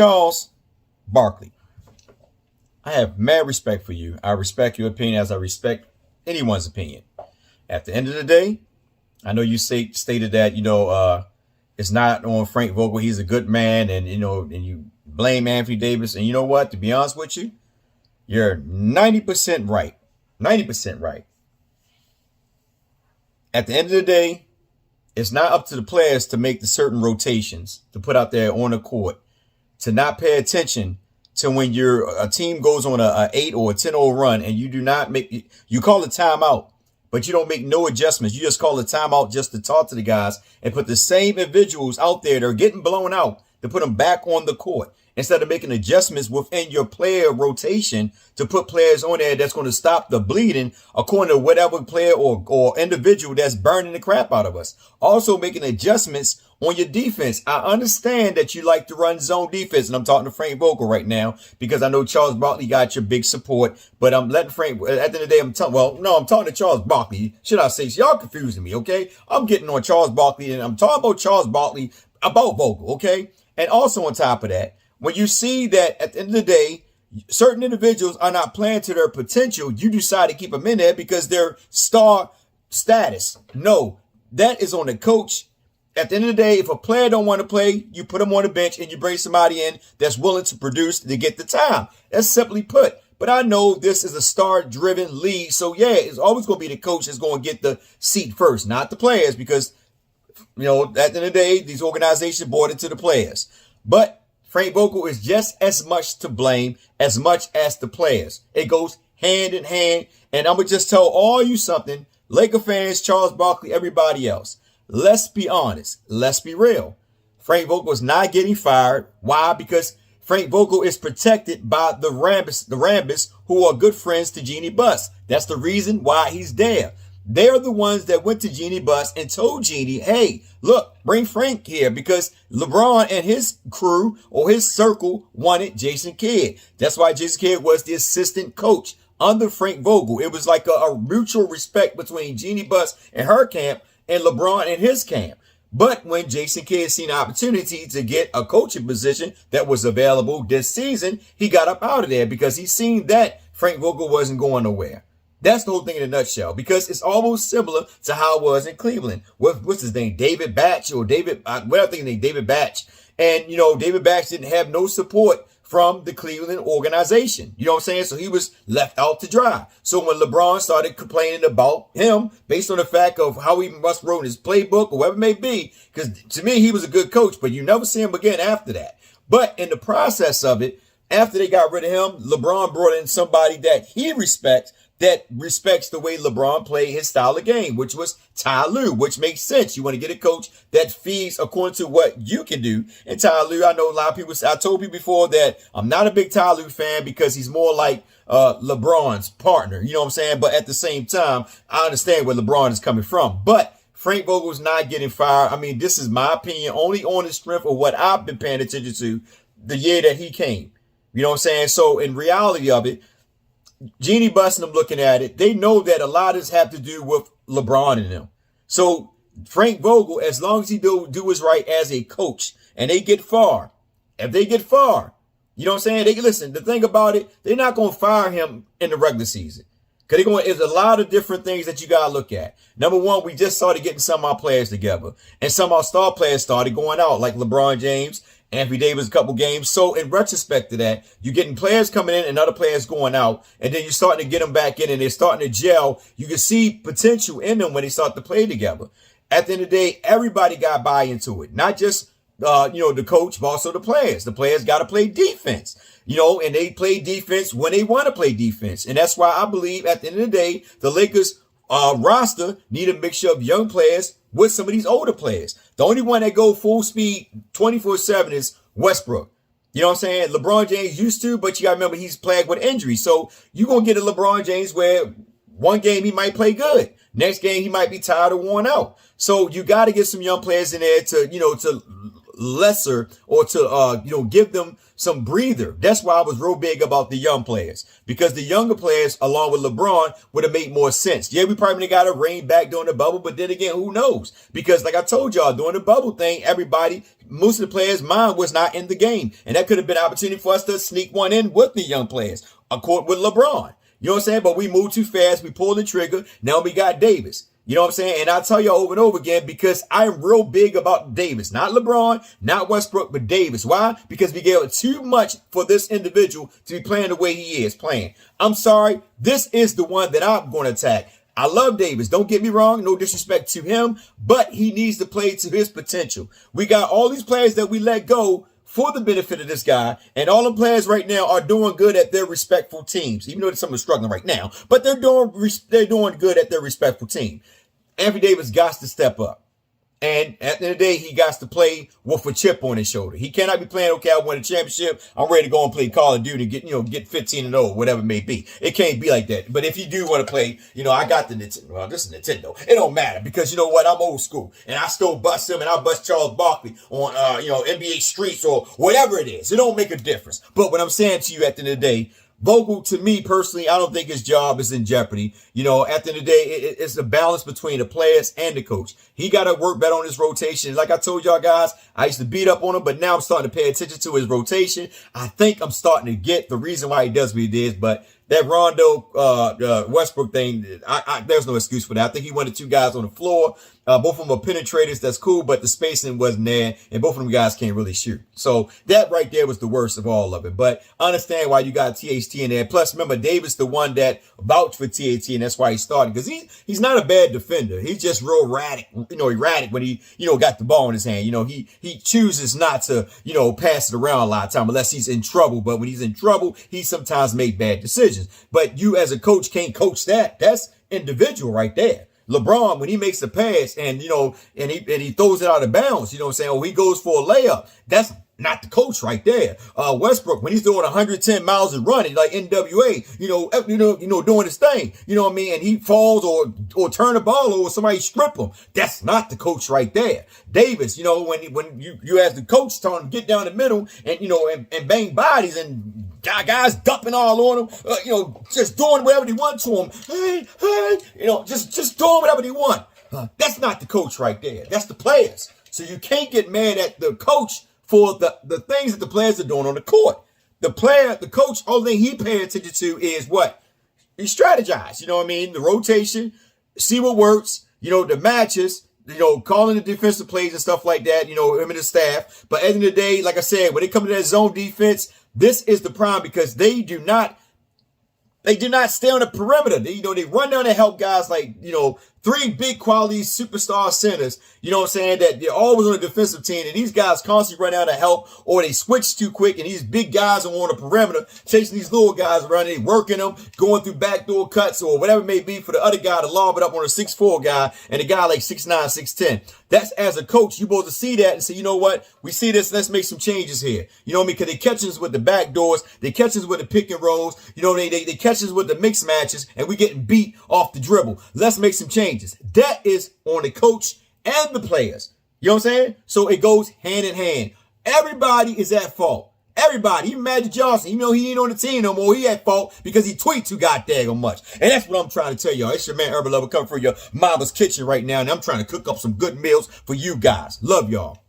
Charles Barkley, I have mad respect for you. I respect your opinion as I respect anyone's opinion. At the end of the day, I know you stated that, it's not on Frank Vogel. He's a good man. And, and you blame Anthony Davis. And you know what? To be honest with you, you're 90% right. 90% right. At the end of the day, it's not up to the players to make the certain rotations to put out there on the court, to not pay attention to when a team goes on a 8 or a 10-0 run and you do not you call a timeout, but you don't make no adjustments. You just call a timeout just to talk to the guys and put the same individuals out there that are getting blown out to put them back on the court instead of making adjustments within your player rotation to put players on there that's going to stop the bleeding according to whatever player or individual that's burning the crap out of us. Also making adjustments on your defense. I understand that you like to run zone defense, and I'm talking to Frank Vogel right now because I know Charles Barkley got your big support, but I'm letting Frank, at the end of the day, I'm talking to Charles Barkley. Should I say, y'all confusing me, okay? I'm getting on Charles Barkley, and I'm talking about Charles Barkley about Vogel, okay? And also on top of that, when you see that at the end of the day, certain individuals are not playing to their potential, you decide to keep them in there because they're star status. No, that is on the coach. At the end of the day, if a player don't want to play, you put them on the bench and you bring somebody in that's willing to produce to get the time. That's simply put. But I know this is a star-driven league. So, yeah, it's always going to be the coach that's going to get the seat first, not the players, because, at the end of the day, these organizations board it to the players. But Frank Vogel is just as much to blame as much as the players. It goes hand in hand. And I'm going to just tell all you something, Laker fans, Charles Barkley, everybody else. Let's be honest. Let's be real. Frank Vogel is not getting fired. Why? Because Frank Vogel is protected by the Rambis, who are good friends to Jeannie Buss. That's the reason why he's there. They're the ones that went to Jeannie Buss and told Jeannie, hey, look, bring Frank here because LeBron and his crew or his circle wanted Jason Kidd. That's why Jason Kidd was the assistant coach under Frank Vogel. It was like a mutual respect between Jeannie Buss and her camp and LeBron and his camp. But when Jason Kidd seen an opportunity to get a coaching position that was available this season, he got up out of there because he seen that Frank Vogel wasn't going nowhere. That's the whole thing in a nutshell, because it's almost similar to how it was in Cleveland. What's his name? David Batch or David, what I think his name, David Batch. And, David Batch didn't have no support from the Cleveland organization. You know what I'm saying? So he was left out to dry. So when LeBron started complaining about him based on the fact of how he must wrote his playbook or whatever it may be, because to me, he was a good coach, but you never see him again after that. But in the process of it, after they got rid of him, LeBron brought in somebody that he respects, that respects the way LeBron played his style of game, which was Ty Lue, which makes sense. You want to get a coach that feeds according to what you can do. And Ty Lue, I know a lot of people, I told you before that I'm not a big Ty Lue fan because he's more like LeBron's partner. You know what I'm saying? But at the same time, I understand where LeBron is coming from. But Frank Vogel's not getting fired. I mean, this is my opinion, only on the strength of what I've been paying attention to the year that he came. You know what I'm saying? So in reality of it, Jeannie Buss and them looking at it, they know that a lot of this have to do with LeBron and them. So Frank Vogel, as long as he do his right as a coach and they get far, if they get far, you know what I'm saying? Listen, the thing about it, they're not going to fire him in the regular season. Because there's a lot of different things that you got to look at. Number one, we just started getting some of our players together. And some of our star players started going out, like LeBron James, Anthony Davis, a couple games. So in retrospect to that, you're getting players coming in and other players going out. And then you're starting to get them back in and they're starting to gel. You can see potential in them when they start to play together. At the end of the day, everybody got buy into it. Not just, the coach, but also the players. The players got to play defense, and they play defense when they want to play defense. And that's why I believe at the end of the day, the Lakers roster need a mixture of young players with some of these older players. The only one that go full speed 24/7 is Westbrook. You know what I'm saying? LeBron James used to, but you got to remember he's plagued with injuries. So you're going to get a LeBron James where one game he might play good. Next game he might be tired or worn out. So you got to get some young players in there to lesser or to, give them some breather. That's why I was real big about the young players, because the younger players, along with LeBron, would have made more sense. Yeah, we probably got to rein back during the bubble, but then again, who knows? Because like I told y'all, during the bubble thing, most of the players' mind was not in the game. And that could have been an opportunity for us to sneak one in with the young players, according with LeBron. You know what I'm saying? But we moved too fast. We pulled the trigger. Now we got Davis. You know what I'm saying? And I tell you over and over again, because I'm real big about Davis, not LeBron, not Westbrook, but Davis. Why? Because we gave it too much for this individual to be playing the way he is playing. I'm sorry. This is the one that I'm going to attack. I love Davis. Don't get me wrong. No disrespect to him, but he needs to play to his potential. We got all these players that we let go for the benefit of this guy, and all the players right now are doing good at their respectful teams, even though some are struggling right now, but they're doing good at their respectful team. Anthony Davis got to step up. And at the end of the day, he got to play with a chip on his shoulder. He cannot be playing, okay, I won a championship, I'm ready to go and play Call of Duty, get 15-0, whatever it may be. It can't be like that. But if you do want to play, I got the Nintendo. Well, this is Nintendo. It don't matter, because you know what? I'm old school. And I still bust him, and I bust Charles Barkley on, NBA streets or whatever it is. It don't make a difference. But what I'm saying to you at the end of the day, Vogel, to me personally, I don't think his job is in jeopardy. At the end of the day, it's a balance between the players and the coach. He got to work better on his rotation. Like I told y'all guys, I used to beat up on him, but now I'm starting to pay attention to his rotation. I think I'm starting to get the reason why he does what he does, but that Rondo Westbrook thing, there's no excuse for that. I think he wanted two guys on the floor. Both of them are penetrators. That's cool, but the spacing wasn't there, and both of them guys can't really shoot. So that right there was the worst of all of it. But I understand why you got THT in there. Plus, remember, Davis the one that vouched for THT, and that's why he started, because he's not a bad defender. He's just real erratic when he got the ball in his hand. He chooses not to pass it around a lot of time unless he's in trouble. But when he's in trouble, he sometimes make bad decisions. But you as a coach can't coach that. That's individual right there. LeBron, when he makes a pass and he throws it out of bounds, or he goes for a layup, that's not the coach right there. Westbrook, when he's doing 110 miles and running like NWA, doing his thing, and he falls or turn the ball over, somebody strip him. That's not the coach right there. Davis, when you as the coach telling him get down the middle and bang bodies and guys dumping all on him, just doing whatever they want to him. Hey, just doing whatever they want. That's not the coach right there. That's the players. So you can't get mad at the coach for the things that the players are doing on the court. The coach, only thing he pay attention to is what? He strategize, the rotation, see what works, the matches, calling the defensive plays and stuff like that, him and the staff. But at the end of the day, like I said, when it comes to that zone defense, this is the problem, because they do not stay on the perimeter. They run down and help guys like, three big quality superstar centers, that they're always on the defensive team, and these guys constantly run out of help, or they switch too quick, and these big guys are on the perimeter chasing these little guys around, and they working them, going through backdoor cuts or whatever it may be for the other guy to lob it up on a 6'4" guy, and a guy like 6'9", 6'10". That's, as a coach, you're supposed to see that and say, you know what, we see this, let's make some changes here. Because they catch us with the back doors, they catch us with the pick and rolls, they catch us with the mixed matches, and we getting beat off the dribble. Let's make some changes. That is on the coach and the players. You know what I'm saying? So it goes hand in hand. Everybody is at fault. Everybody. Even Magic Johnson, even though he ain't on the team no more, he at fault because he tweet too goddamn much. And that's what I'm trying to tell y'all. It's your man Urban Lover coming from your mama's kitchen right now, and I'm trying to cook up some good meals for you guys. Love y'all.